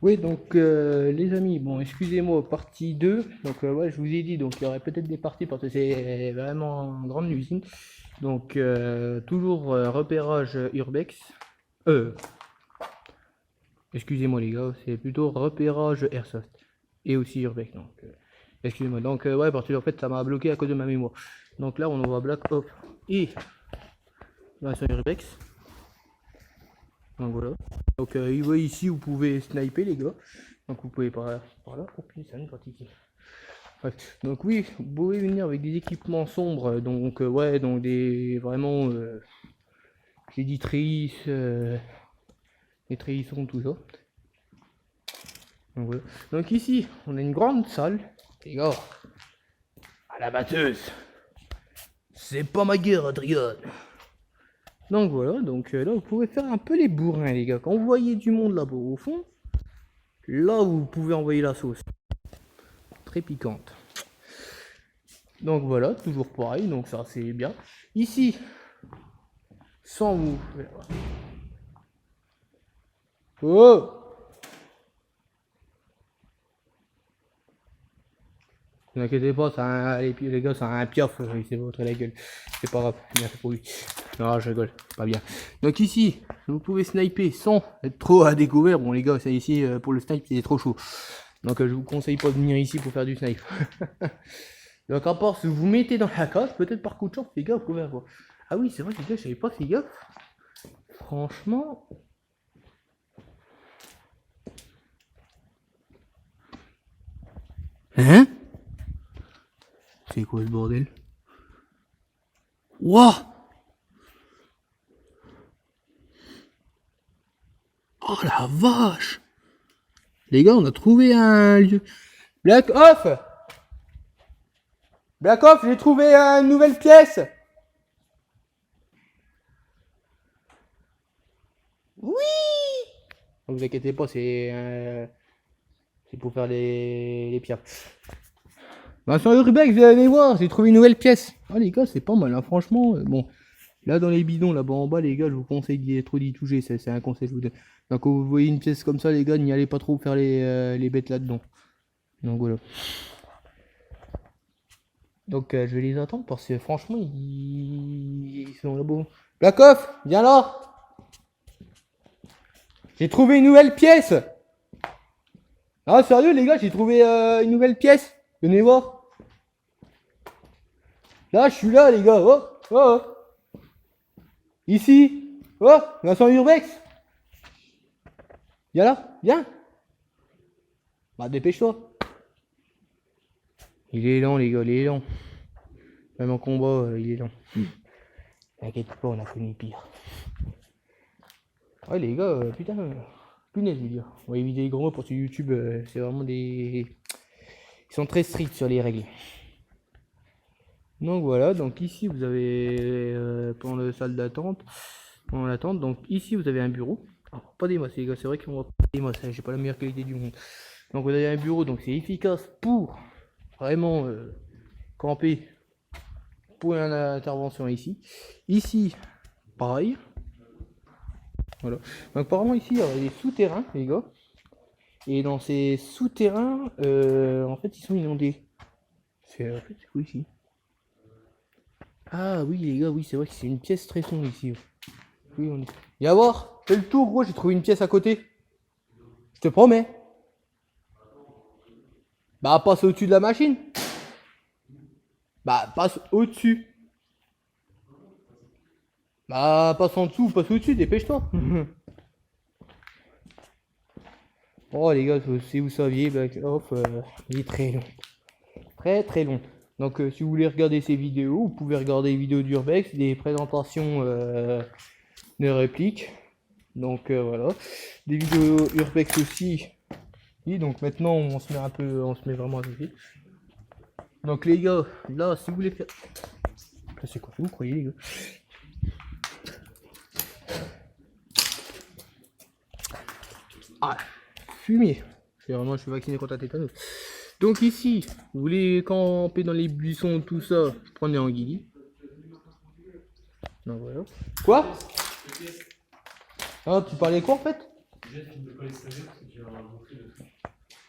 Oui, donc les amis, bon, excusez-moi, partie 2. Donc ouais, je vous ai dit, donc il y aurait peut-être des parties parce que c'est vraiment une grande usine. Donc toujours repérage urbex. Euh, excusez-moi les gars, c'est plutôt repérage airsoft et aussi urbex. Donc excusez-moi. Donc ouais, parce que en fait ça m'a bloqué à cause de ma mémoire. Donc là on voit Black Ops et sur urbex. Donc voilà. Donc ici vous pouvez sniper les gars. Donc vous pouvez par là. Oh putain, c'est une pratique. Bref. Donc oui, vous pouvez venir avec des équipements sombres. Donc ouais, donc des vraiment j'ai dit tréis, des trahissons, tout ça. Donc, voilà. Donc ici, on a une grande salle. Les gars, à la batteuse. C'est pas ma guerre, Adrien. Donc voilà, donc là vous pouvez faire un peu les bourrins les gars. Quand vous voyez du monde là-bas au fond, là vous pouvez envoyer la sauce. Très piquante. Donc voilà, toujours pareil, donc ça c'est bien. Ici, sans vous. Oh! Ne vous inquiétez pas, les gars, c'est un piaf, il s'est votre la gueule. C'est pas grave, bien fait pour lui. Non, je rigole, pas bien. Donc ici, vous pouvez sniper sans être trop à découvert. Bon les gars, ça ici, pour le snipe, c'est trop chaud. Donc je vous conseille pas de venir ici pour faire du snipe. Donc à part si vous vous mettez dans la case, peut-être par coup de chance, les gars, vous pouvez avoir. Ah oui, c'est vrai, les gars, j'avais pas fait gaffe. Franchement. Hein? C'est quoi ce bordel? Wouah! Oh la vache! Les gars, on a trouvé un lieu. Black Off! Black Off, j'ai trouvé une nouvelle pièce! Oui! Ne vous inquiétez pas, c'est pour faire les pierres. Vincent Urbex, vous allez voir, j'ai trouvé une nouvelle pièce. Ah les gars, c'est pas mal, hein, franchement. Bon, là dans les bidons, là-bas en bas, les gars, je vous conseille d'y trop d'y toucher, c'est un conseil que je vous donne. Donc quand vous voyez une pièce comme ça, les gars, n'y allez pas trop faire les bêtes là-dedans. Donc voilà. Donc je vais les attendre parce que franchement, ils sont là-bas. Black Off, viens là! J'ai trouvé une nouvelle pièce! Ah sérieux les gars, j'ai trouvé une nouvelle pièce. Venez voir. Là, je suis là les gars. Oh, oh, oh. Ici. Oh, Vincent Urbex. Viens là, viens. Bah dépêche-toi. Il est lent les gars, il est lent. Même en combat, il est lent. T'inquiète pas, on a connu pire. Ouais les gars, putain, punaise je veux dire. On va éviter les gros mots pour sur YouTube, c'est vraiment des... Ils sont très stricts sur les règles. Donc voilà, donc ici vous avez pendant la salle d'attente, pendant l'attente, donc ici vous avez un bureau. Alors, pas des masses les gars, c'est vrai qu'on voit pas des masses, hein, j'ai pas la meilleure qualité du monde. Donc vous avez un bureau, donc c'est efficace pour vraiment camper pour une intervention ici. Ici, pareil. Voilà. Donc apparemment ici il y a des souterrains les gars. Et dans ces souterrains, en fait ils sont inondés. En fait, c'est quoi ici? Ah oui les gars, oui c'est vrai que c'est une pièce très sombre ici. Oui, on est... Viens voir, fais le tour gros, j'ai trouvé une pièce à côté. Je te promets. Bah passe au-dessus de la machine. Bah passe au-dessus. Bah passe en dessous, passe au-dessus, dépêche-toi. Oh les gars, si vous saviez, Black Ops, il est très long. Très très long. Donc si vous voulez regarder ces vidéos, vous pouvez regarder les vidéos d'Urbex, des présentations de répliques. Donc voilà. Des vidéos Urbex aussi. Et donc maintenant on se met un peu, on se met vraiment à côté. Donc les gars, là si vous voulez faire... C'est quoi vous croyez les gars? Ah, fumier. Vraiment je suis vacciné contre la tétanos. Donc ici, vous voulez camper dans les buissons, tout ça, prenez en guilly. Donc voilà. Quoi? Ah, tu parlais quoi en fait?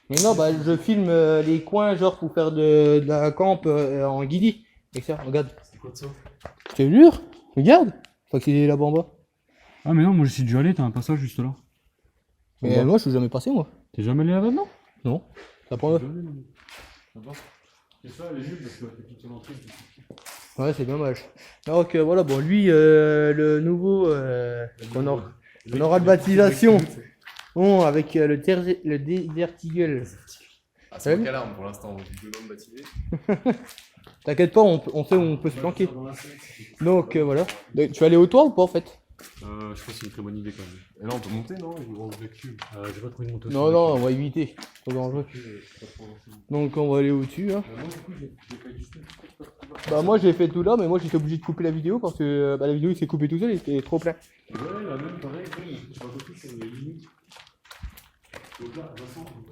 Mais non, bah je filme les coins, genre pour faire de la camp en guidi. Et ça, regarde. C'est quoi de ça? Je te jure, regarde. Faut que c'est là-bas en bas. Ah, mais non, moi j'y suis déjà allé, t'as un passage juste là. Mais Bon, bah. moi, je suis jamais passé, moi. T'es jamais allé là-bas, non? Non. Ça prend. C'est ça, elle est nulle parce que t'es toute seule entrée. Ouais, c'est dommage. Donc voilà, bon, lui, le nouveau, on aura de baptisation. Bon, avec le Desert Eagle. Ah, c'est moi qui alarme pour l'instant, j'ai deux noms baptisés. T'inquiète pas, on sait où on peut se planquer. Donc voilà. Donc, tu vas aller au toit ou pas en fait? Je pense que c'est une très bonne idée quand même. Et là, on peut monter, non? Ils vont avec cube. J'ai pas trouvé de moto. Non, non, on va éviter. C'est trop dangereux. Donc on va aller au-dessus. Hein. Bah moi j'ai fait tout là, mais moi j'étais obligé de couper la vidéo parce que la vidéo il s'est coupé tout seul, il était trop plein. Ouais, la même, pareil, je vois que c'est limite.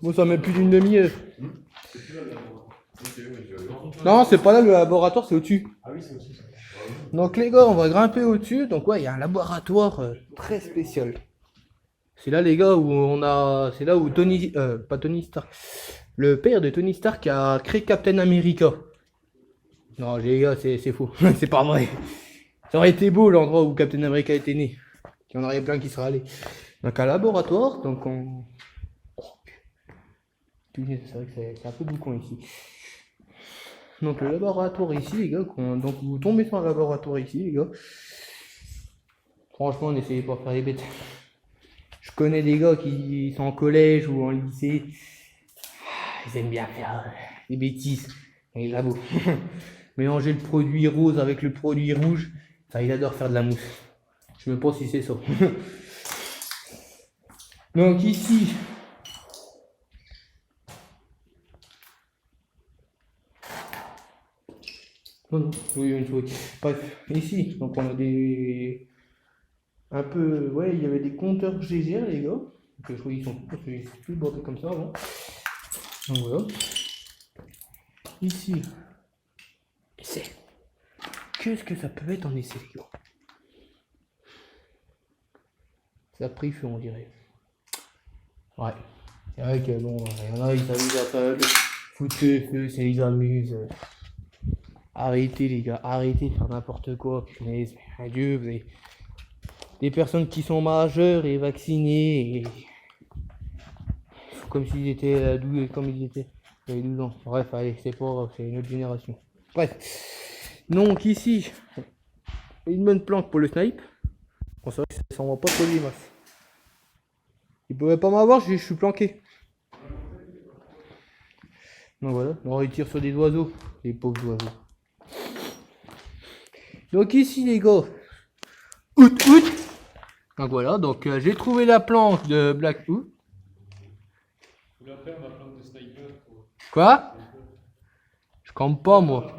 Moi ça met plus d'une demi-heure. Non, c'est pas là le laboratoire, c'est au-dessus. Ah oui, c'est aussi ça. Donc les gars, on va grimper au-dessus. Donc ouais, il y a un laboratoire très spécial. C'est là les gars où on a... C'est là où Tony... pas Tony Stark. Le père de Tony Stark a créé Captain America. Non les gars, c'est faux. C'est pas vrai. Ça aurait été beau l'endroit où Captain America était né. Il y en aurait plein qui seraient allés. Donc un laboratoire, donc on... C'est vrai que c'est un peu boucan ici. Donc le laboratoire ici les gars, donc vous tombez sur un laboratoire ici les gars. Franchement n'essayez pas de faire les bêtes. Je connais des gars qui sont en collège ou en lycée. Ils aiment bien faire des bêtises dans les labos. Mélanger le produit rose avec le produit rouge, ça ils adorent faire de la mousse. Je sais même pas si c'est ça. Donc ici. Non, non, oui, une souris. Bref, ici, donc on a des... Un peu... Ouais, il y avait des compteurs GGR, les gars. Donc je crois qu'ils sont plus bordés comme ça avant. Donc voilà. Ici. Essai. Qu'est-ce que ça peut être en essai, les gars? Ça a pris feu, on dirait. Ouais. C'est vrai que bon, il y en a, ils s'amusent à faire le feu, ça les amuse. Arrêtez les gars, arrêtez de faire n'importe quoi. Mais adieu, vous avez des personnes qui sont majeures et vaccinées et comme s'ils étaient 12, comme ils étaient, il y avait 12 ans. Bref, allez, c'est pas grave, c'est une autre génération. Bref. Donc ici, une bonne planque pour le snipe. Bon, c'est vrai que ça envoie pas trop les masses. Ils pouvaient pas m'avoir, je suis planqué. Donc voilà, on tire sur des oiseaux, les pauvres oiseaux. Donc ici les gars, donc voilà, donc j'ai trouvé la planque de Black Oot. Faut la faire ma planque de sniper. Quoi? Je campe pas moi.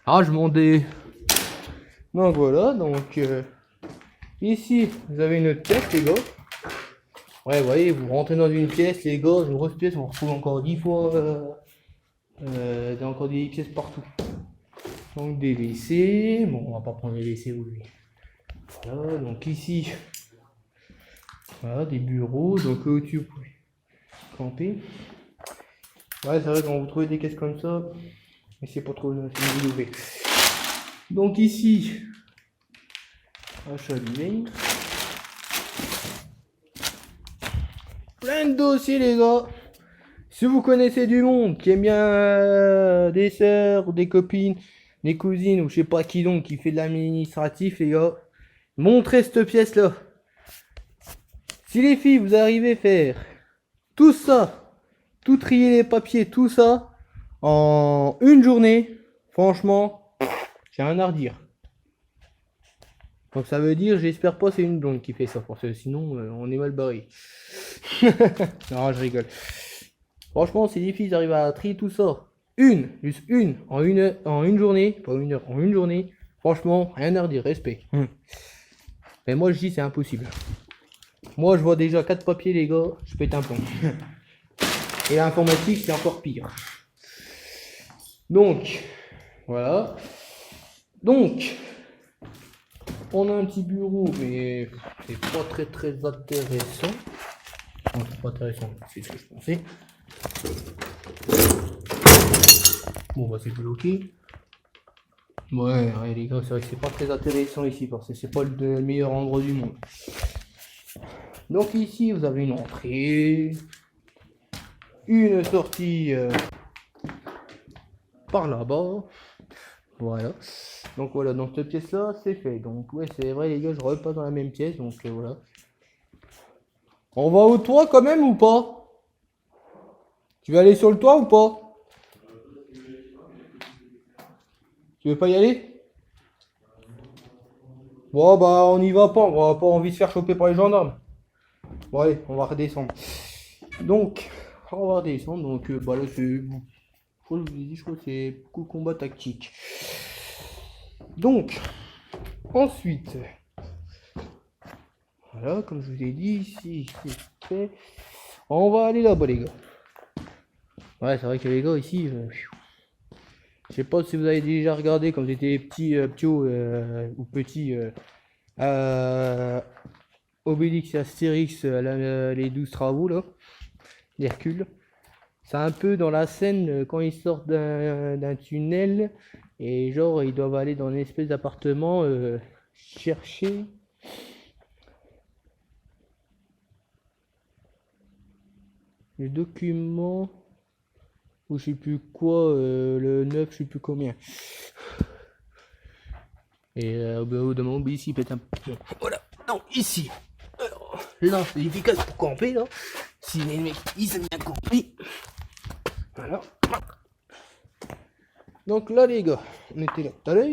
Ah je m'en dé. Donc voilà, donc ici vous avez une pièce les gars. Ouais vous voyez, vous rentrez dans une pièce les gars, une grosse pièce, on retrouve encore 10 fois encore des pièces partout. Donc des WC, bon on va pas prendre les WC aujourd'hui. Voilà, donc ici, voilà des bureaux, donc au-dessus vous pouvez camper. Ouais c'est vrai quand vous trouvez des caisses comme ça, mais c'est pas trop c'est. Donc ici, achat d'email. Plein de dossiers les gars. Si vous connaissez du monde qui aime bien des sœurs, des copines, des cousines ou je sais pas qui donc qui fait de l'administratif les gars, montrez cette pièce là. Si les filles vous arrivez à faire tout ça, tout trier les papiers, tout ça en une journée, franchement, j'ai rien à redire. Donc ça veut dire, j'espère pas c'est une blonde qui fait ça, parce que sinon on est mal barré. Non je rigole. Franchement, si les filles arrivent à trier tout ça, juste une, en une journée, pas une heure, en une journée, franchement, rien à redire, respect. Mais moi, je dis c'est impossible. Moi, je vois déjà 4 papiers, les gars, je pète un plomb. Et l'informatique, c'est encore pire. Donc, voilà. Donc, On a un petit bureau, mais c'est pas très intéressant. Non, c'est pas intéressant, c'est ce que je pensais. Bon, bah, c'est bloqué. Ouais, les gars, c'est vrai que c'est pas très intéressant ici parce que c'est pas le meilleur endroit du monde. Donc, ici, vous avez une entrée, une sortie par là-bas. Voilà. Donc, voilà, dans cette pièce-là, c'est fait. Donc, ouais, c'est vrai, les gars, je repasse dans la même pièce. Donc, voilà. On va au toit quand même ou pas? Tu veux aller sur le toit ou pas? Tu veux pas y aller? Bon bah on y va pas, on va pas envie de se faire choper par les gendarmes. Bon allez, on va redescendre. Donc, on va redescendre, donc bah là c'est... Je crois que je vous ai dit, je crois que c'est beaucoup de combat tactique. Donc, ensuite... Voilà, comme je vous ai dit, ici c'est fait. On va aller là-bas les gars. Ouais, c'est vrai que les gars ici... je sais pas si vous avez déjà regardé quand j'étais petit, ou petit... Obélix et Astérix, les 12 travaux là, d'Hercule. C'est un peu dans la scène quand ils sortent d'un tunnel et genre ils doivent aller dans une espèce d'appartement chercher le document ou je sais plus quoi, le 9, je sais plus combien. Et au bout d'un moment, Obélix il pète un peu. Voilà, donc ici. Alors, là, c'est efficace pour camper, là. Si les mecs, ils aiment bien camper. Voilà. Donc là, les gars, on était là tout à l'heure.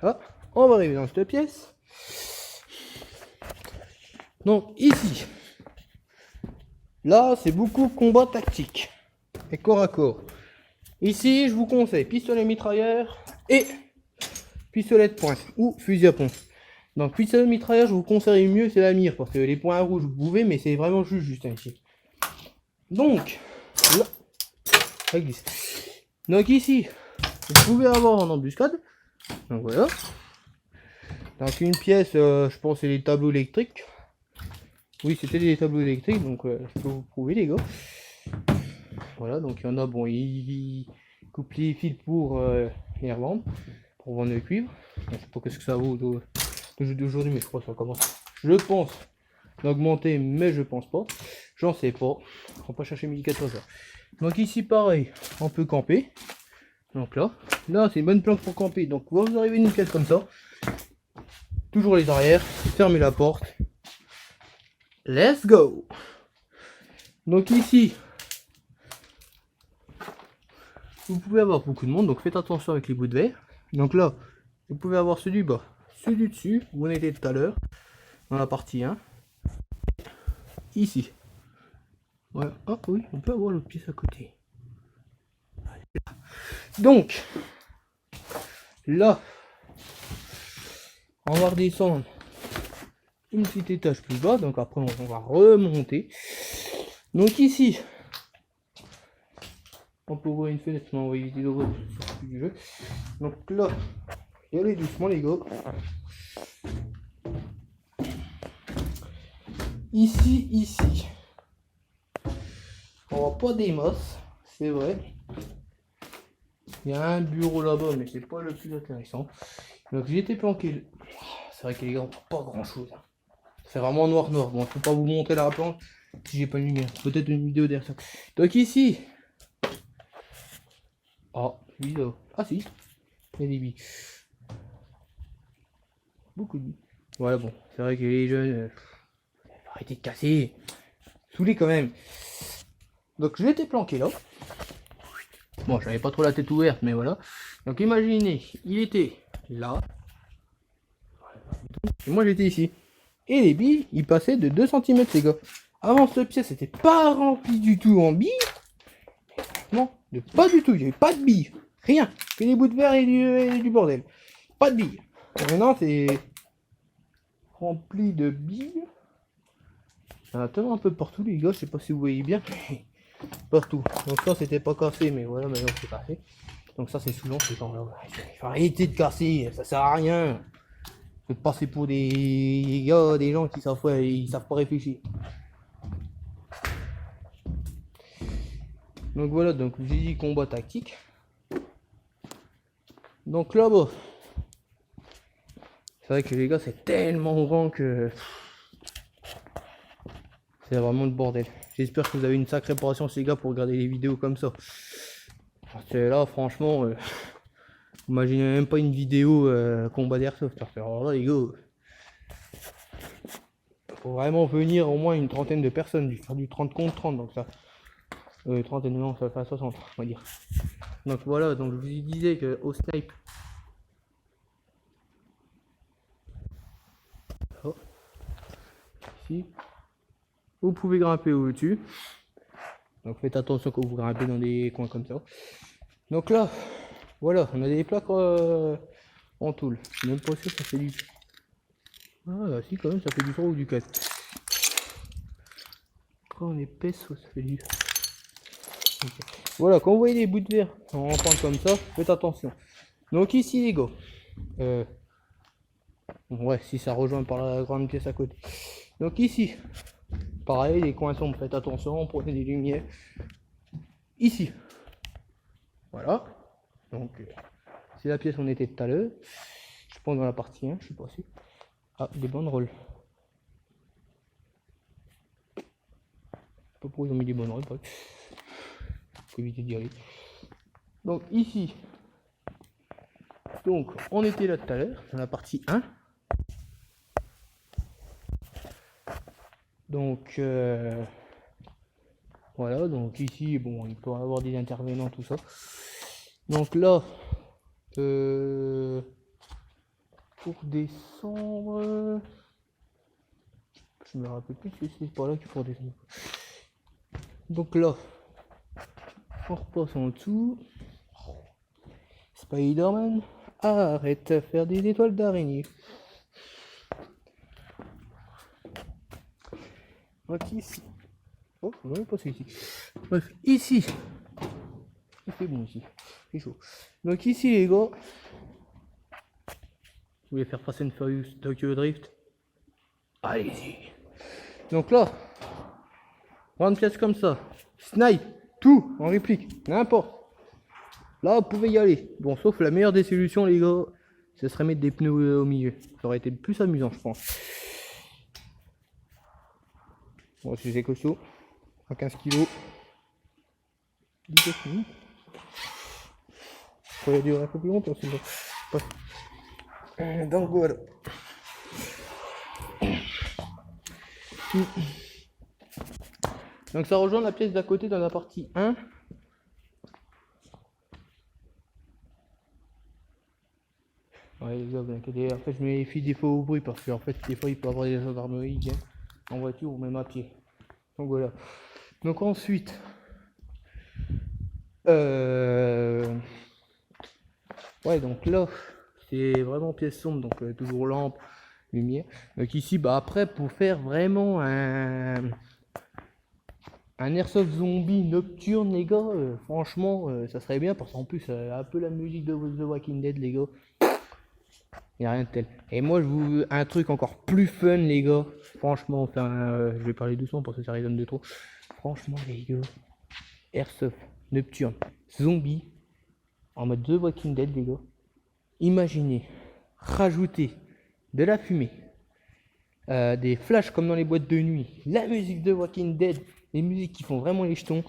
Là, on va arriver dans cette pièce. Donc ici, là, c'est beaucoup combat tactique et corps à corps. Ici, je vous conseille pistolet mitrailleur et pistolet de pointe ou fusil à pompe. Donc pistolet mitrailleur, je vous conseille mieux, c'est la mire parce que les points rouges vous pouvez, mais c'est vraiment juste ici. Donc là, ça glisse. Donc ici, vous pouvez avoir en embuscade. Donc voilà. Donc une pièce, je pense c'est les tableaux électriques. Oui, c'était des tableaux électriques, donc je peux vous prouver les gars. Voilà, donc il y en a, bon, ils coupent les fils pour les revendre, pour vendre le cuivre. Je sais pas ce que ça vaut d'aujourd'hui, mais je crois que ça commence, je pense, d'augmenter, mais je pense pas. J'en sais pas. On va pas chercher 1400. Donc ici, pareil, on peut camper. Donc là c'est une bonne planque pour camper. Donc vous arrivez une pièce comme ça. Toujours les arrières, fermez la porte. Let's go. Donc ici, vous pouvez avoir beaucoup de monde, donc faites attention avec les bouts de verre. Donc là, vous pouvez avoir ceux du bas, ceux du dessus, où on était tout à l'heure, dans la partie 1. Ici. Ouais. Ah oui, on peut avoir l'autre pièce à côté. Donc, là, on va redescendre une petite étage plus bas, donc après on va remonter. Donc ici, on peut ouvrir une fenêtre, mais on va éviter d'ouvrir du jeu. Donc là, y allez doucement les gars. Ici, on va pas des masses, c'est vrai. Il y a un bureau là-bas, mais c'est pas le plus intéressant. Donc j'ai été planqué. C'est vrai que les gars, on voit pas grand chose. C'est vraiment noir. Bon, je peux pas vous montrer la planque si j'ai pas de lumière. Peut-être une vidéo derrière ça. Donc ici. Ah, lui là. Ah si. Il y a des billes. Beaucoup de billes. Voilà, bon. C'est vrai que les jeunes. Arrêtez de casser. Saoulé quand même. Donc j'ai été planqué là. Bon, j'avais pas trop la tête ouverte, mais voilà. Donc imaginez, il était là. Et moi j'étais ici. Et les billes, ils passaient de 2 cm les gars. Avant cette pièce, c'était pas rempli du tout en billes. Non, pas du tout, il n'y avait pas de billes. Rien. Que des bouts de verre et du bordel. Pas de billes. Et maintenant c'est rempli de billes. Il y en a tellement un peu partout les gars, je sais pas si vous voyez bien. Partout. Donc ça c'était pas cassé, mais voilà, maintenant c'est cassé. Donc ça c'est souvent ces gens-là. Il faut arrêter de casser, ça sert à rien. Faut passer pour des gars, des gens qui savent, ouais, ils savent pas réfléchir. Donc voilà, donc j'ai dit combat tactique. Donc là-bas, c'est vrai que les gars c'est tellement grand que c'est vraiment le bordel. J'espère que vous avez une sacrée patience les gars pour regarder les vidéos comme ça. Parce que là franchement, imaginez même pas une vidéo combat d'airsoft. Alors là les gars, faut vraiment venir au moins une trentaine de personnes, faire du 30 contre 30, donc ça. Trentaine, non, ça fait 60, on va dire. Donc voilà, donc je vous disais que au snipe. Oh. Ici. Vous pouvez grimper au-dessus. Donc faites attention quand vous grimpez dans des coins comme ça. Donc là, voilà, on a des plaques en tôle. Je suis même pas sûr que ça fait du. Ah si quand même ça fait du 3 ou du 4. Après on épaisse, ça fait du. Okay. Voilà, quand vous voyez des bouts de verre en pointe comme ça, faites attention. Donc ici les gars, ouais, si ça rejoint par la grande pièce à côté. Donc ici, pareil, les coins sombres, faites attention, prenez des lumières. Ici, voilà. Donc c'est la pièce où on était tout à l'heure. Je pense dans la partie 1, je suis pas sûr. Ah, des banderoles. Je sais pas pourquoi ils ont mis des banderoles. Faut éviter d'y aller. Donc ici, donc on était là tout à l'heure dans la partie 1. Donc voilà, donc ici bon il peut y avoir des intervenants, tout ça. Donc là pour descendre, je me rappelle plus si c'est par là qu'il faut descendre. Donc là on repasse en dessous. Spider-Man, arrête de faire des étoiles d'araignée. Donc ici. Oh, je vais passer ici. Bref, ici. Il fait bon ici. C'est chaud. Donc ici les gars. Vous voulez faire Fast and Furious Tokyo Drift? Allez-y. Donc là. Grande pièce comme ça. Snipe. Tout en réplique. N'importe. Là, vous pouvez y aller. Bon, sauf la meilleure des solutions, les gars, ce serait mettre des pneus au milieu. Ça aurait été le plus amusant, je pense. Bon, c'est costaud. À 15 kg. 10 minutes. Il pourrait durer un peu plus longtemps, c'est bon. Donc voilà. Donc ça rejoint la pièce d'à côté dans la partie 1. Ouais les gars, vous inquiétez, en fait je me méfie des fois au bruit parce qu'en fait des fois il peut y avoir des gendarmeries qui viennent en voiture ou même à pied. Donc voilà. Donc ensuite, ouais donc là c'est vraiment pièce sombre, donc toujours lampe, lumière. Donc ici bah après pour faire vraiment un airsoft zombie nocturne les gars, franchement ça serait bien parce qu'en plus un peu la musique de The Walking Dead les gars. Il n'y a rien de tel. Et moi je vous un truc encore plus fun les gars. Franchement, enfin je vais parler doucement parce que ça résonne de trop. Franchement les gars, airsoft nocturne zombie en mode The Walking Dead les gars. Imaginez rajouter de la fumée, des flashs comme dans les boîtes de nuit, la musique de Walking Dead, les musiques qui font vraiment les jetons.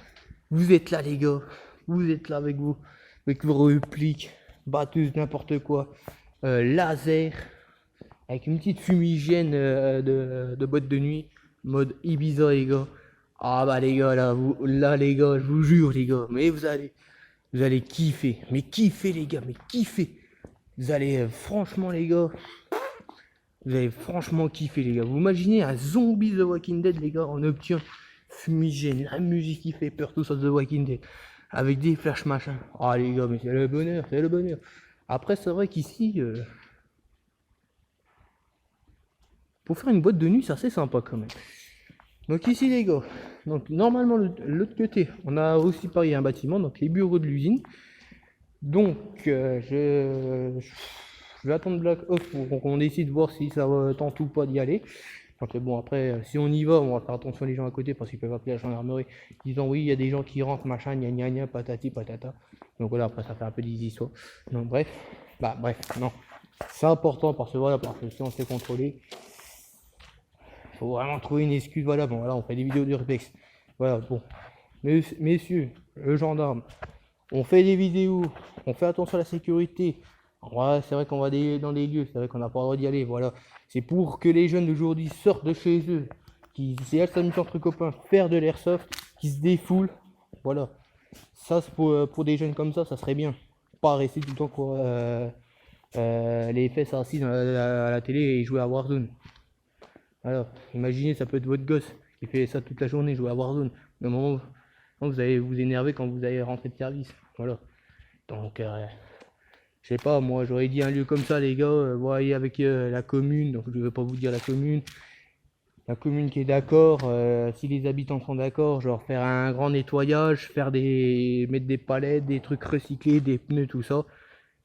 Vous êtes là les gars, vous êtes là avec vos répliques, batteuses, n'importe quoi, laser, avec une petite fumigène de boîte de nuit, mode Ibiza les gars. Ah bah les gars là, là les gars, je vous jure les gars, mais vous allez kiffer, mais kiffer les gars, mais kiffer. Vous allez franchement les gars, vous allez franchement kiffer les gars. Vous imaginez un zombie The Walking Dead les gars en nocturne, fumigène, la musique qui fait peur, tout ça The Walking Dead, avec des flashs machin. Ah les gars, mais c'est le bonheur, c'est le bonheur. Après c'est vrai qu'ici, pour faire une boîte de nuit c'est assez sympa quand même. Donc ici les gars, donc normalement de l'autre côté, on a aussi pareil un bâtiment, donc les bureaux de l'usine. Donc, je vais attendre Black Ops pour qu'on décide de voir si ça tente ou pas d'y aller. Donc, bon, après, si on y va, on va faire attention les gens à côté parce qu'ils peuvent appeler la gendarmerie disant oui, il y a des gens qui rentrent, machin, gna gna gna, patati patata. Donc voilà, après, ça fait un peu des histoires. Donc, bref, non. C'est important parce que si on se fait contrôler, faut vraiment trouver une excuse. Voilà, bon, voilà, on fait des vidéos d'urbex. Voilà, bon. Messieurs, le gendarme, on fait des vidéos, on fait attention à la sécurité. Ouais, c'est vrai qu'on va dans des lieux, c'est vrai qu'on n'a pas le droit d'y aller, voilà. C'est pour que les jeunes d'aujourd'hui sortent de chez eux, qu'ils s'amusent entre copains, faire de l'airsoft, qu'ils se défoulent, voilà. Ça, c'est pour des jeunes comme ça serait bien. Pas rester tout le temps quoi, les fesses assises à la télé et jouer à Warzone. Alors, imaginez, ça peut être votre gosse qui fait ça toute la journée, jouer à Warzone. Au moment où vous allez vous énerver quand vous allez rentrer de service, voilà. Donc, je sais pas, moi j'aurais dit un lieu comme ça, les gars, voyez avec la commune, donc je ne vais pas vous dire la commune qui est d'accord, si les habitants sont d'accord, genre faire un grand nettoyage, mettre des palettes, des trucs recyclés, des pneus, tout ça,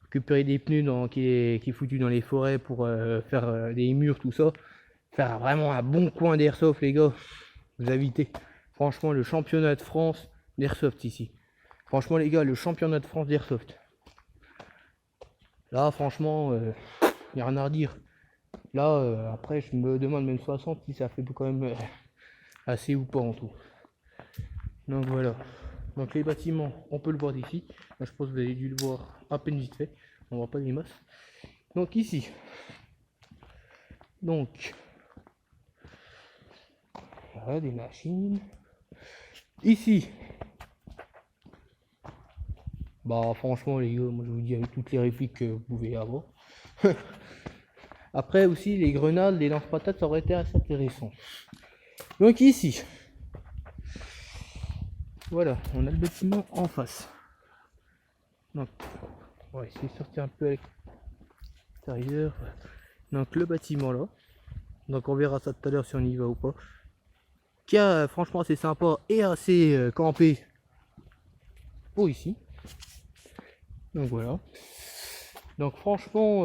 récupérer des pneus qui est foutu dans les forêts pour faire des murs, tout ça, faire vraiment un bon coin d'airsoft, les gars, vous invitez, franchement, le championnat de France d'airsoft ici, franchement les gars, le championnat de France d'airsoft. Là, franchement, il n'y a rien à redire. Là, après, je me demande même 60 si ça fait quand même assez ou pas en tout. Donc voilà. Donc les bâtiments, on peut le voir d'ici. Là, je pense que vous avez dû le voir à peine vite fait. On voit pas les masses. Donc ici. Donc. Voilà, des machines. Ici. Bah franchement les gars, moi je vous dis avec toutes les répliques que vous pouvez avoir. Après aussi les grenades, les lance-patates, ça aurait été assez intéressant. Donc ici, voilà, on a le bâtiment en face. Donc, on va essayer de sortir un peu à l'extérieur. Donc le bâtiment là. Donc on verra ça tout à l'heure si on y va ou pas. Qui a franchement assez sympa et assez campé pour ici. Donc voilà. Donc franchement,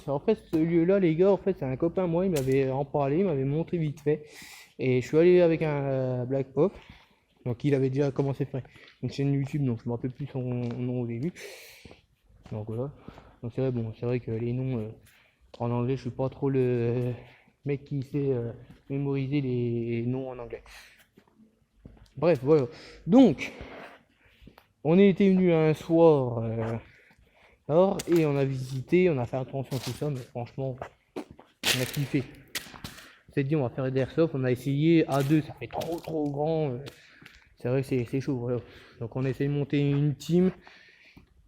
en fait ce lieu là les gars, en fait c'est un copain moi, il m'avait en parlé, il m'avait montré vite fait. Et je suis allé avec un Black Pop. Donc il avait déjà commencé à faire une chaîne YouTube, donc je me rappelle plus son nom au début. Donc voilà. Donc c'est vrai, bon, c'est vrai que les noms en anglais, je suis pas trop le mec qui sait mémoriser les noms en anglais. Bref, voilà. Donc, on était venu un soir et on a visité, on a fait attention à tout ça, mais franchement, on a kiffé. On s'est dit on va faire des airsoft, on a essayé à deux, ça fait trop grand. C'est vrai que c'est chaud, voilà. Donc on essaie de monter une team.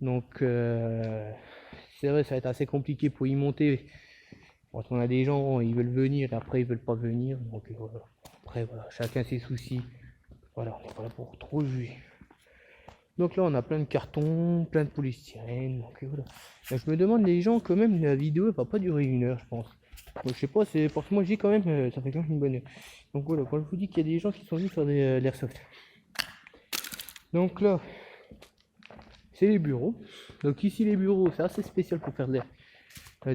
Donc c'est vrai, ça va être assez compliqué pour y monter. Quand on a des gens, ils veulent venir, et après ils veulent pas venir. Donc voilà. Après voilà, chacun ses soucis. Voilà, on n'est pas là pour trop juger. Donc là on a plein de cartons, plein de polystyrène. Donc voilà. Là, je me demande les gens quand même, la vidéo elle va pas durer 1 heure je pense. Donc, je sais pas, c'est parce que moi j'ai quand même, ça fait quand même une bonne heure. Donc voilà, quand je vous dis qu'il y a des gens qui sont venus faire de l'airsoft. Donc là, c'est les bureaux. Donc ici les bureaux, c'est assez spécial pour faire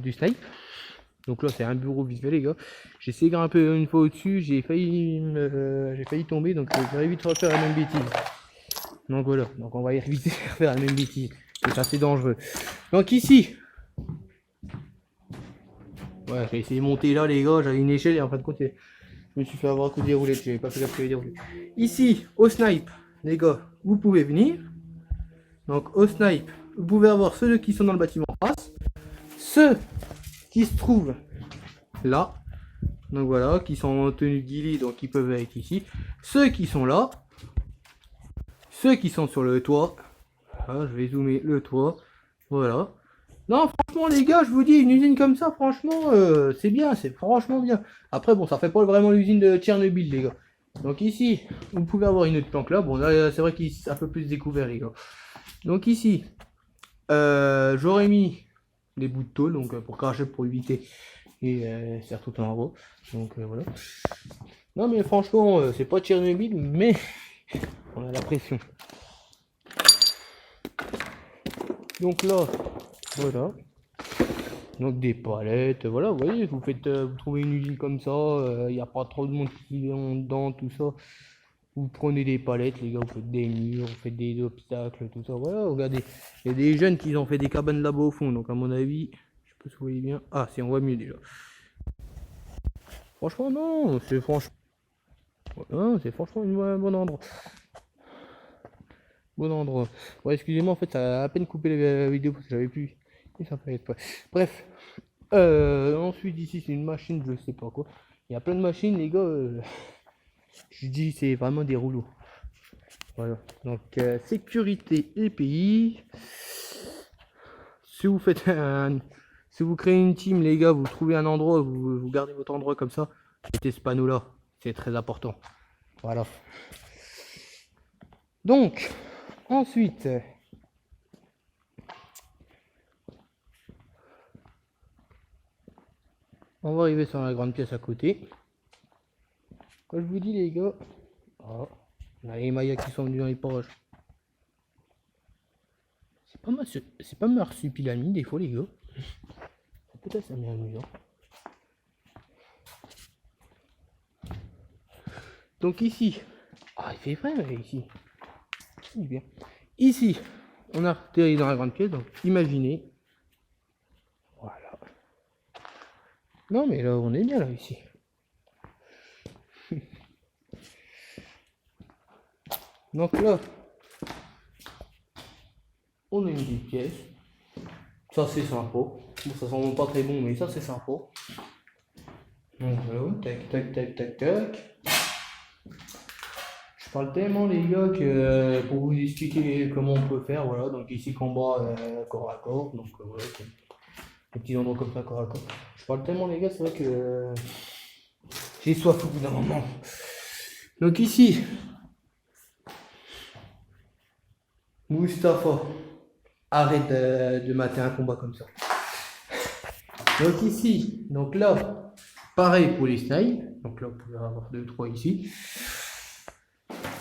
du snipe. Donc là c'est un bureau visuel les gars. J'ai essayé de grimper une fois au-dessus, j'ai failli tomber, donc j'aurais vite refaire la même bêtise. Donc voilà, donc on va éviter de faire la même bêtise. C'est assez dangereux. Donc ici, ouais, j'ai essayé de monter là les gars, j'avais une échelle et en fin de compte je me suis fait avoir un coup de roulettes, j'avais pas fait gaffe que des roulettes. Ici, au snipe, les gars, vous pouvez venir. Donc au snipe, vous pouvez avoir ceux qui sont dans le bâtiment en face, ceux qui se trouvent là, donc voilà, qui sont en tenue de ghillie, donc ils peuvent être ici, ceux qui sont là, ceux qui sont sur le toit, voilà, je vais zoomer le toit, voilà. Non franchement les gars, je vous dis, une usine comme ça, franchement, c'est bien, c'est franchement bien. Après bon, ça fait pas vraiment l'usine de Tchernobyl les gars. Donc ici, vous pouvez avoir une autre planque là, bon là c'est vrai qu'il est un peu plus découvert les gars. Donc ici, j'aurais mis des bouts de tôle, donc pour cracher, pour éviter et serre tout en haut. Donc voilà. Non mais franchement, c'est pas Tchernobyl, mais on a la pression. Donc là, voilà. Donc des palettes, voilà, vous voyez, vous faites, vous trouvez une usine comme ça, il n'y a pas trop de monde qui est dedans, tout ça. Vous prenez des palettes, les gars, vous faites des murs, vous faites des obstacles, tout ça. Voilà, regardez, il y a des jeunes qui ont fait des cabanes là-bas au fond, donc à mon avis, je sais pas si vous voyez bien. Ah, si, on voit mieux déjà. Franchement, non, c'est franchement. Non, c'est franchement un bon endroit. Bon endroit. Ouais, excusez-moi, en fait, ça a à peine coupé la vidéo parce que j'avais plus. Et ça fait exprès. Bref. Ensuite, ici, c'est une machine, je sais pas quoi. Il y a plein de machines, les gars. Je dis, c'est vraiment des rouleaux. Voilà. Donc, sécurité et pays. Si vous faites un. Si vous créez une team, les gars, vous trouvez un endroit, vous gardez votre endroit comme ça. Mettez ce panneau-là. C'est très important. Voilà. Donc, ensuite. On va arriver sur la grande pièce à côté. Quand je vous dis les gars, oh, on a les mayas qui sont venus dans les poches. C'est pas marsupilami des fois les gars. Peut-être ça m'est amusant. Donc ici, il fait frais ici. C'est bien. Ici, on a atterri dans la grande pièce, donc imaginez. Voilà. Non mais là on est bien là ici. Donc là, on a une petite pièce. Ça c'est sympa. Bon, ça sent pas très bon, mais ça c'est sympa. Donc voilà, tac tac tac tac tac. Je parle tellement les gars que pour vous expliquer comment on peut faire, voilà, donc ici combat corps à corps, donc voilà, des petits endroits comme ça corps à corps. Je parle tellement les gars, c'est vrai que j'ai soif au bout d'un moment. Donc ici, Mustapha, arrête de mater un combat comme ça. Donc ici, donc là, pareil pour les snails, donc là vous pouvez avoir 2-3 ici.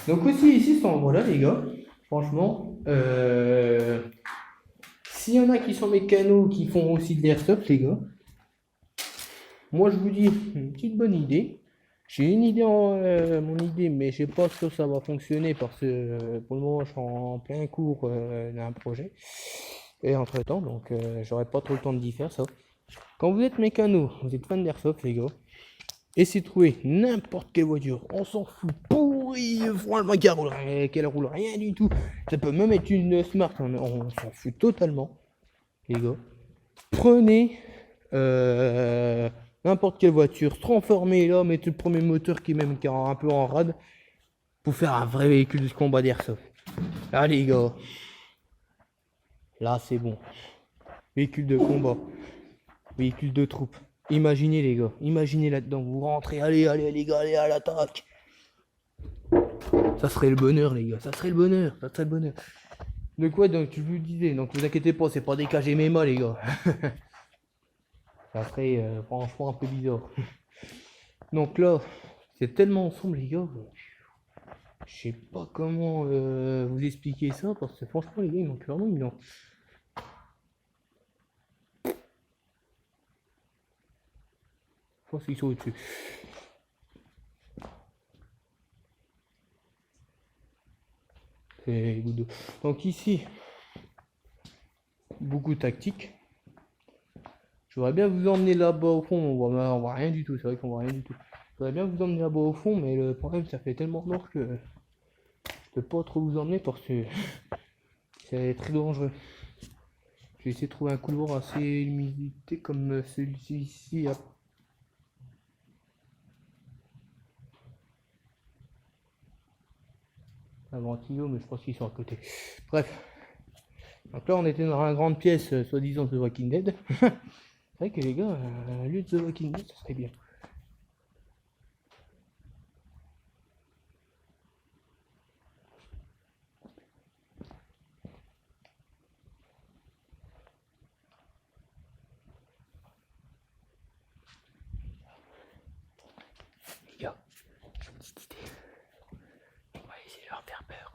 Donc aussi ici cet endroit là les gars, franchement, s'il y en a qui sont mécanos qui font aussi de l'airsoft les gars, moi je vous dis une petite bonne idée. J'ai une idée mon idée, mais je sais pas si ça va fonctionner parce que pour le moment je suis en plein cours d'un projet et entre temps donc j'aurai pas trop le temps d'y faire ça. Quand vous êtes mécano, vous êtes fan d'airsoft les gars, essayez de trouver n'importe quelle voiture, on s'en fout, pourri, franchement qu'elle roule rien du tout. Ça peut même être une Smart, on s'en fout totalement, les gars. Prenez n'importe quelle voiture, transformez-la, mettez le premier moteur qui est même un peu en rade pour faire un vrai véhicule de combat d'airsoft. Là les gars, là c'est bon. Véhicule de combat, véhicule de troupe. Imaginez les gars, imaginez là-dedans, vous rentrez, allez les gars, allez à l'attaque. Ça serait le bonheur les gars, ça serait le bonheur, ça serait le bonheur. De quoi donc je vous disais, donc vous inquiétez pas, c'est pas des KGMMA les gars. Ça serait franchement un peu bizarre. Donc là, c'est tellement sombre les gars, je sais pas comment vous expliquer ça parce que franchement les gars ils manquent vraiment une dent. Je pense qu'ils sont au-dessus. Donc ici, beaucoup de tactique. Je voudrais bien vous emmener là-bas au fond, on voit rien du tout, c'est vrai qu'on voit rien du tout. Je voudrais bien vous emmener là-bas au fond, mais le problème ça fait tellement noir que je peux pas trop vous emmener parce que c'est très dangereux. Je vais essayer de trouver un couloir assez limité comme celui-ci ici. Un ventilo, mais je pense qu'ils sont à côté. Bref. Donc là, on était dans une grande pièce, soi-disant de Walking Dead. C'est vrai que les gars, un lieu de The Walking Dead, ça serait bien. Les gars, j'ai une petite idée. On va essayer de leur faire peur.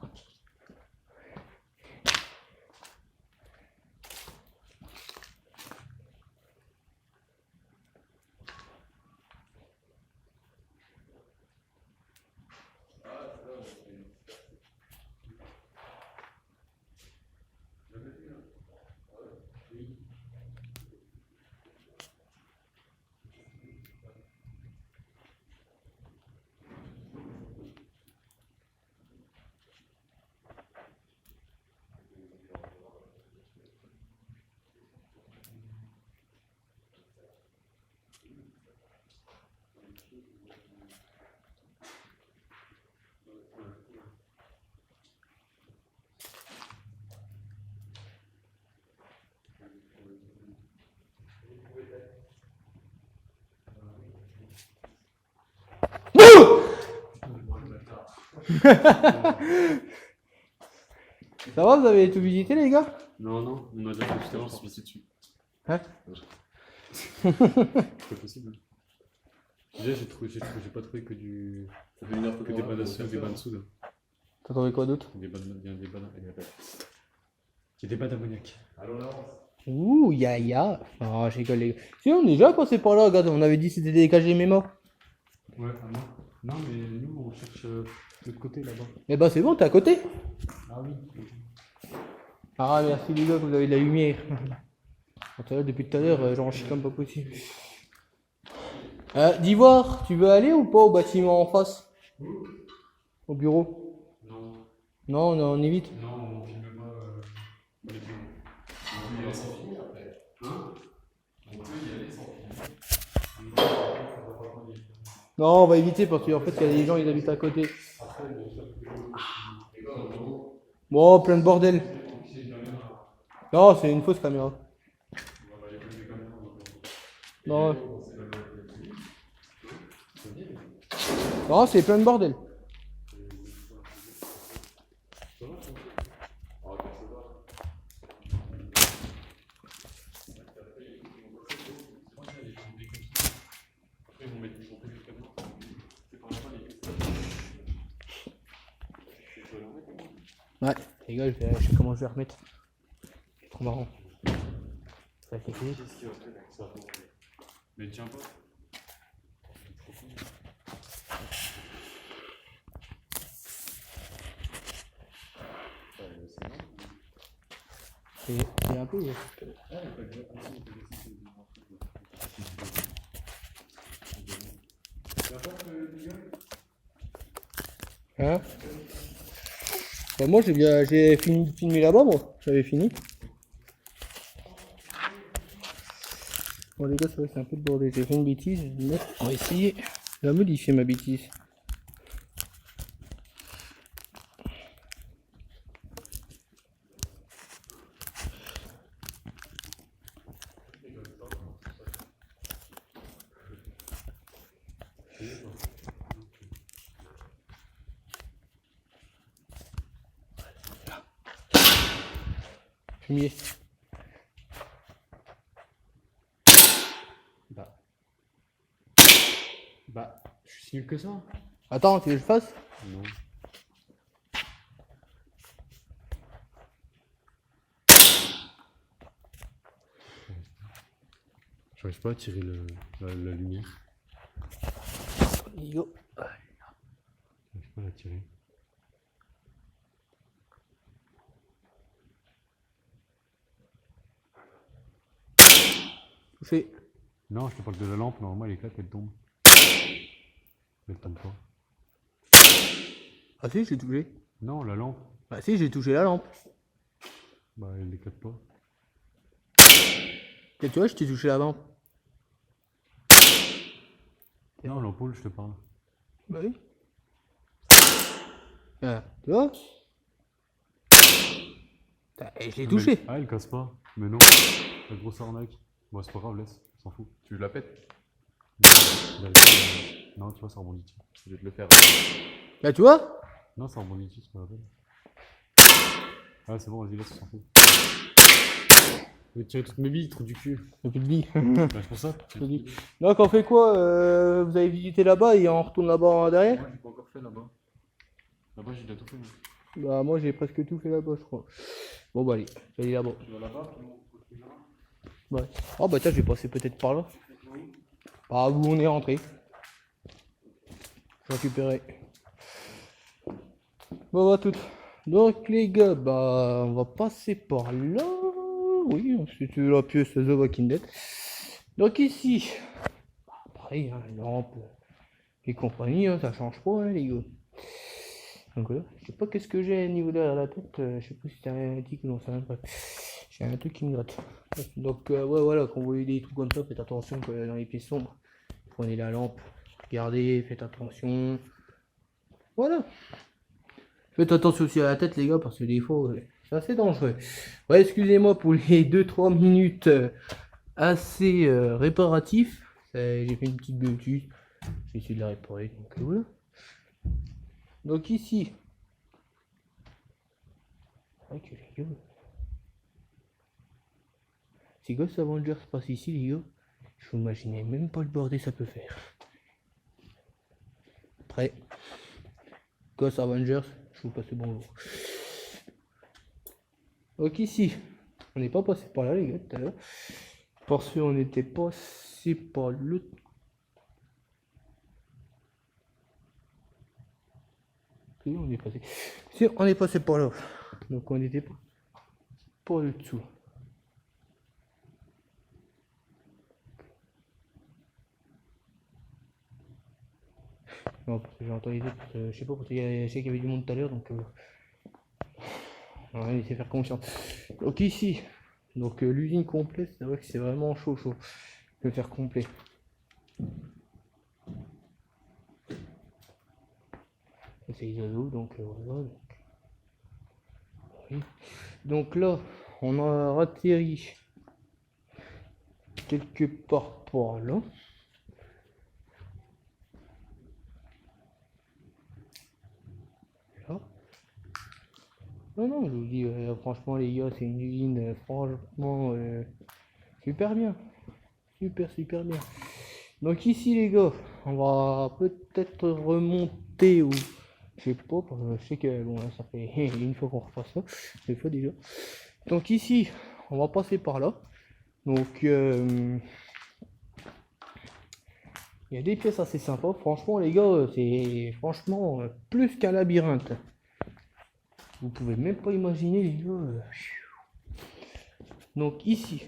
Ça va, vous avez tout visité les gars? Non, non, on a déjà fait justement, c'est passé dessus. Hein? C'est pas possible. Déjà, j'ai pas trouvé que du. Ça fait une heure Que des bains de soude. T'as trouvé quoi d'autre? Il y a des bains d'ammoniac. Allons là. Ouh, ya. Ah, je rigole les gars. Si, on est déjà passé par là, regarde, on avait dit que c'était des KGMMA. Ouais, ah non. Non, mais nous, on cherche l'autre côté là-bas. Eh ben c'est bon, t'es à côté. Ah oui. Ah, merci les gars, que vous avez de la lumière. Depuis tout à l'heure, j'en chie comme pas possible. D'Ivoire, tu veux aller ou pas au bâtiment en face? Au bureau? Non, Non, on évite. non, on filme pas les films. On va s'en finir après. Hein? On peut y aller sans finir. Non, on va éviter parce qu'en fait, il y a des gens, ils habitent à côté. Bon, plein de bordel. Non, c'est une fausse caméra. Non, non, c'est plein de bordel. Ouais, les gars, je sais comment je vais remettre. C'est trop marrant. Ça fait cool. Mais tiens pas. C'est un peu. Hein? Bah moi j'ai fini de filmer là-bas, moi. J'avais fini. Bon les gars, c'est vrai que c'est un peu de bordel. J'ai fait une bêtise. On va essayer de la modifier ma bêtise. Fumier. Bah, je suis si nul que ça. Attends, tu veux que je fasse? Non. J'arrive pas à tirer la lumière. Yo. J'arrive pas à la tirer. Touché. Non, je te parle de la lampe, normalement elle éclate, elle tombe. Elle tombe pas. Ah si, j'ai touché. Non, la lampe, Bah si, j'ai touché la lampe. bah elle éclate pas. Et tu vois, je t'ai touché la lampe. Non, l'ampoule, je te parle. Bah oui. Ah, tu vois? Et je l'ai touché. Ah, elle casse pas. Mais non, la grosse arnaque. Bon, c'est pas grave, laisse, on s'en fout. Tu la pètes? Non, tu vois, ça rebondit dessus. Je vais te le faire. Là, tu vois? Non, ça rebondit dessus, c'est pas la peine. Ah, c'est bon, vas-y, laisse, on s'en fout. Je vais tirer toutes mes billes, trou du cul. Y'a plus de vie. Bah, c'est pour ça. Donc on fait quoi? Vous avez visité là-bas et on retourne là-bas derrière? Moi, j'ai pas encore fait là-bas. Là-bas, j'ai déjà tout fait. Bah moi j'ai presque tout fait là-bas je crois. Bon bah allez, je vais aller là-bas. Tu vas là-bas, puis on continue là. Ouais. Oh bah tiens, je vais passer peut-être par là. Par où on est rentré. Je récupérer. Bon bah tout. Donc les gars, bah on va passer par là. Oui, si tu veux la pièce The Walking Dead. Donc ici, bah, pareil, hein, lampe et compagnie, hein, ça change pas hein, les gars. Donc voilà, je sais pas qu'est-ce que j'ai au niveau derrière la tête, je sais pas si c'est un tic ou non, c'est un bref. J'ai un truc qui me gratte. Donc ouais voilà, quand vous voyez des trucs comme ça, faites attention dans les pièces sombres. Prenez la lampe, regardez, faites attention. Voilà. Faites attention aussi à la tête les gars, parce que des fois, c'est assez dangereux. Ouais, excusez-moi pour les 2-3 minutes assez réparatifs. J'ai fait une petite bêtise. J'ai essayé de la réparer, donc voilà. Donc ici. C'est vrai que les gars. Si Ghost Avengers passe ici, les gars, je vous imaginez même pas le bordel ça peut faire. Après, Ghost Avengers, je vous passe le bonjour. Donc ici, on n'est pas passé par là, les gars, tout à l'heure. Parce qu'on était passé par l'autre. Oui, on est passé. Si, on est passé par là. Donc on était pas le dessous. Non, parce que j'ai entendu, je sais pas, parce que je sais qu'il y avait du monde tout à l'heure, donc on va laisser faire confiance. Donc ici, donc l'usine complète, c'est vrai que c'est vraiment chaud. Je vais faire complet. C'est les oiseaux, donc voilà. Oui. Donc là, on a atterri quelque part par là. Là. Non, je vous dis, franchement les gars, c'est une usine, franchement, super bien. Super bien. Donc ici les gars, on va peut-être remonter ou je sais pas, parce que je sais que bon là, ça fait une fois qu'on repasse ça, des fois déjà. Donc ici, on va passer par là. Donc il y a des pièces assez sympas. Franchement les gars, c'est franchement plus qu'un labyrinthe. Vous pouvez même pas imaginer les gars. Donc ici,